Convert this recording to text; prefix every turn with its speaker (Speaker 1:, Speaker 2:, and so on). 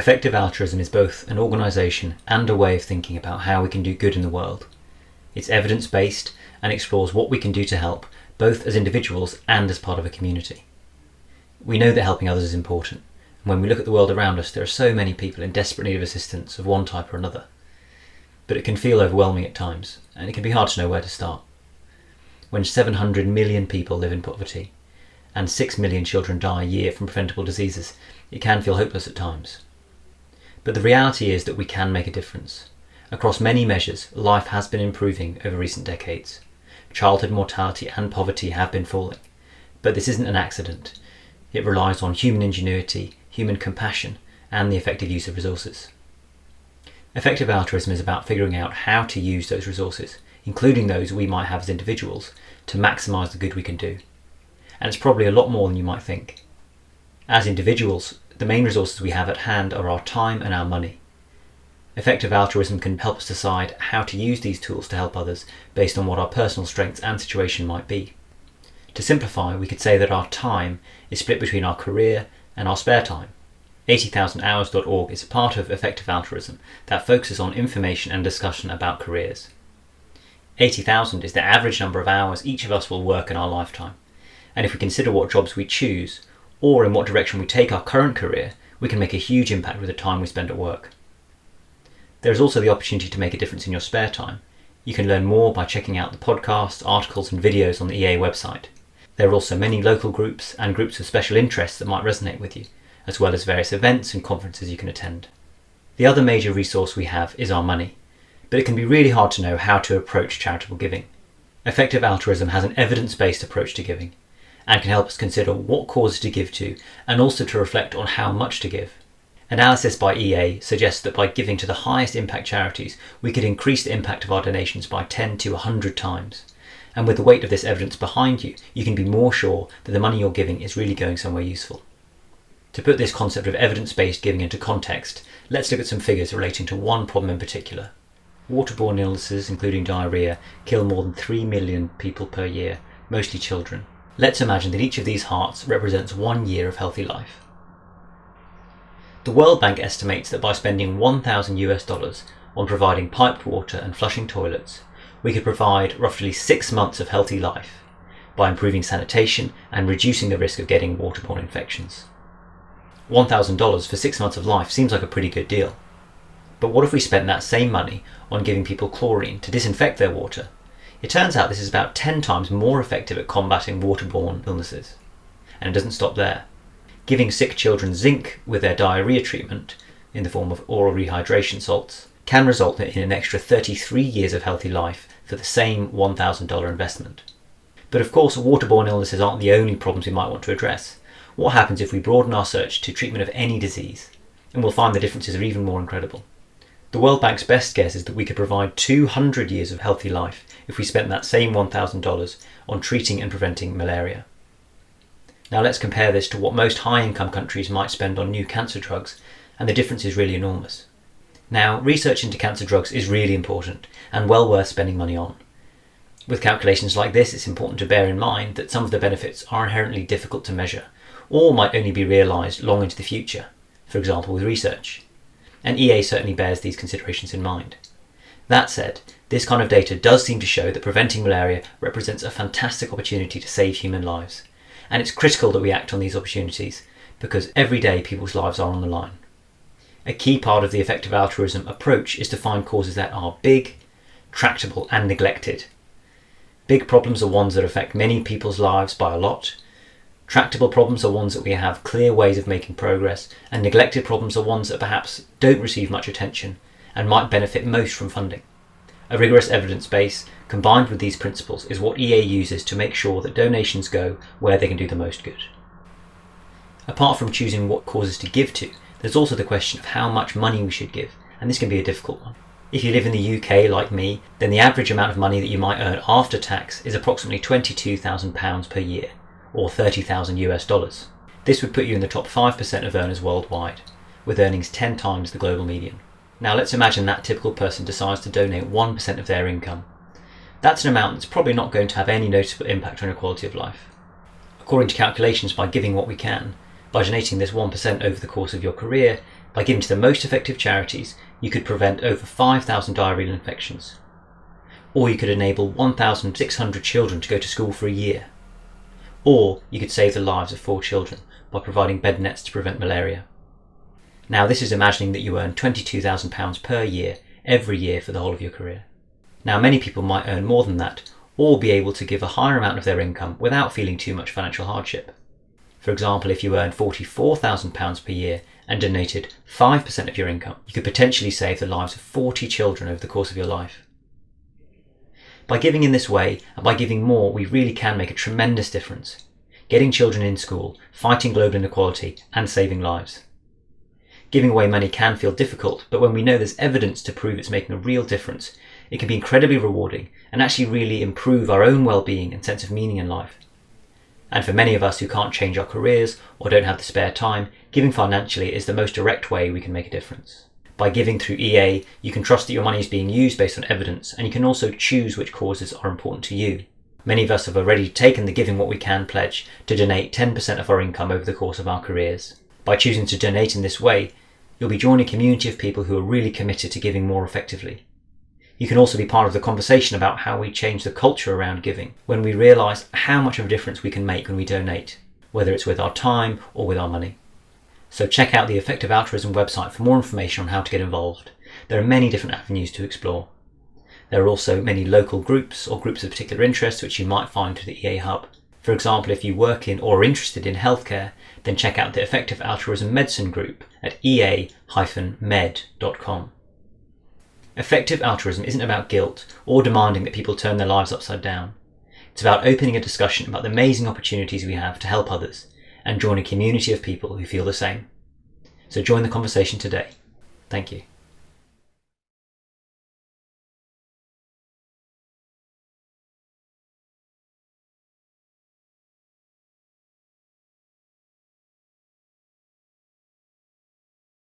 Speaker 1: Effective altruism is both an organisation and a way of thinking about how we can do good in the world. It's evidence-based and explores what we can do to help, both as individuals and as part of a community. We know that helping others is important, and when we look at the world around us, there are so many people in desperate need of assistance of one type or another. But it can feel overwhelming at times, and it can be hard to know where to start. When 700 million people live in poverty, and 6 million children die a year from preventable diseases, it can feel hopeless at times. But the reality is that we can make a difference. Across many measures, life has been improving over recent decades. Childhood mortality and poverty have been falling. But this isn't an accident. It relies on human ingenuity, human compassion, and the effective use of resources. Effective altruism is about figuring out how to use those resources, including those we might have as individuals, to maximise the good we can do. And it's probably a lot more than you might think. As individuals, the main resources we have at hand are our time and our money. Effective altruism can help us decide how to use these tools to help others based on what our personal strengths and situation might be. To simplify, we could say that our time is split between our career and our spare time. 80,000hours.org is a part of Effective Altruism that focuses on information and discussion about careers. 80,000 is the average number of hours each of us will work in our lifetime. And if we consider what jobs we choose, or in what direction we take our current career, we can make a huge impact with the time we spend at work. There is also the opportunity to make a difference in your spare time. You can learn more by checking out the podcasts, articles and videos on the EA website. There are also many local groups and groups of special interests that might resonate with you, as well as various events and conferences you can attend. The other major resource we have is our money, but it can be really hard to know how to approach charitable giving. Effective altruism has an evidence-based approach to giving, and can help us consider what causes to give to, and also to reflect on how much to give. Analysis by EA suggests that by giving to the highest impact charities, we could increase the impact of our donations by 10 to 100 times. And with the weight of this evidence behind you, you can be more sure that the money you're giving is really going somewhere useful. To put this concept of evidence-based giving into context, let's look at some figures relating to one problem in particular. Waterborne illnesses, including diarrhoea, kill more than 3 million people per year, mostly children. Let's imagine that each of these hearts represents 1 year of healthy life. The World Bank estimates that by spending $1,000 on providing piped water and flushing toilets, we could provide roughly 6 months of healthy life by improving sanitation and reducing the risk of getting waterborne infections. $1,000 for 6 months of life seems like a pretty good deal. But what if we spent that same money on giving people chlorine to disinfect their water? It turns out this is about 10 times more effective at combating waterborne illnesses. And it doesn't stop there. Giving sick children zinc with their diarrhoea treatment, in the form of oral rehydration salts, can result in an extra 33 years of healthy life for the same $1,000 investment. But of course, waterborne illnesses aren't the only problems we might want to address. What happens if we broaden our search to treatment of any disease? And we'll find the differences are even more incredible. The World Bank's best guess is that we could provide 200 years of healthy life if we spent that same $1,000 on treating and preventing malaria. Now let's compare this to what most high-income countries might spend on new cancer drugs, and the difference is really enormous. Now, research into cancer drugs is really important, and well worth spending money on. With calculations like this, it's important to bear in mind that some of the benefits are inherently difficult to measure, or might only be realised long into the future, for example with research. And EA certainly bears these considerations in mind. That said, this kind of data does seem to show that preventing malaria represents a fantastic opportunity to save human lives. And it's critical that we act on these opportunities, because every day people's lives are on the line. A key part of the effective altruism approach is to find causes that are big, tractable and neglected. Big problems are ones that affect many people's lives by a lot. Tractable problems are ones that we have clear ways of making progress, and neglected problems are ones that perhaps don't receive much attention and might benefit most from funding. A rigorous evidence base combined with these principles is what EA uses to make sure that donations go where they can do the most good. Apart from choosing what causes to give to, there's also the question of how much money we should give, and this can be a difficult one. If you live in the UK like me, then the average amount of money that you might earn after tax is approximately £22,000 per year, or $30,000. This would put you in the top 5% of earners worldwide, with earnings 10 times the global median. Now let's imagine that typical person decides to donate 1% of their income. That's an amount that's probably not going to have any noticeable impact on your quality of life. According to calculations by Giving What We Can, By donating this 1% over the course of your career, by giving to the most effective charities, you could prevent over 5,000 diarrheal infections. Or you could enable 1,600 children to go to school for a year. Or you could save the lives of 4 children by providing bed nets to prevent malaria. Now this is imagining that you earn £22,000 per year, every year for the whole of your career. Now many people might earn more than that, or be able to give a higher amount of their income without feeling too much financial hardship. For example, if you earned £44,000 per year and donated 5% of your income, you could potentially save the lives of 40 children over the course of your life. By giving in this way, and by giving more, we really can make a tremendous difference. Getting children in school, fighting global inequality, and saving lives. Giving away money can feel difficult, but when we know there's evidence to prove it's making a real difference, it can be incredibly rewarding and actually really improve our own well-being and sense of meaning in life. And for many of us who can't change our careers or don't have the spare time, giving financially is the most direct way we can make a difference. By giving through EA, you can trust that your money is being used based on evidence, and you can also choose which causes are important to you. Many of us have already taken the Giving What We Can pledge to donate 10% of our income over the course of our careers. By choosing to donate in this way, you'll be joining a community of people who are really committed to giving more effectively. You can also be part of the conversation about how we change the culture around giving, when we realise how much of a difference we can make when we donate, whether it's with our time or with our money. So check out the Effective Altruism website for more information on how to get involved. There are many different avenues to explore. There are also many local groups or groups of particular interest which you might find through the EA Hub. For example, if you work in or are interested in healthcare, then check out the Effective Altruism Medicine group at ea-med.com. Effective altruism isn't about guilt or demanding that people turn their lives upside down. It's about opening a discussion about the amazing opportunities we have to help others and join a community of people who feel the same. So join the conversation today. Thank you.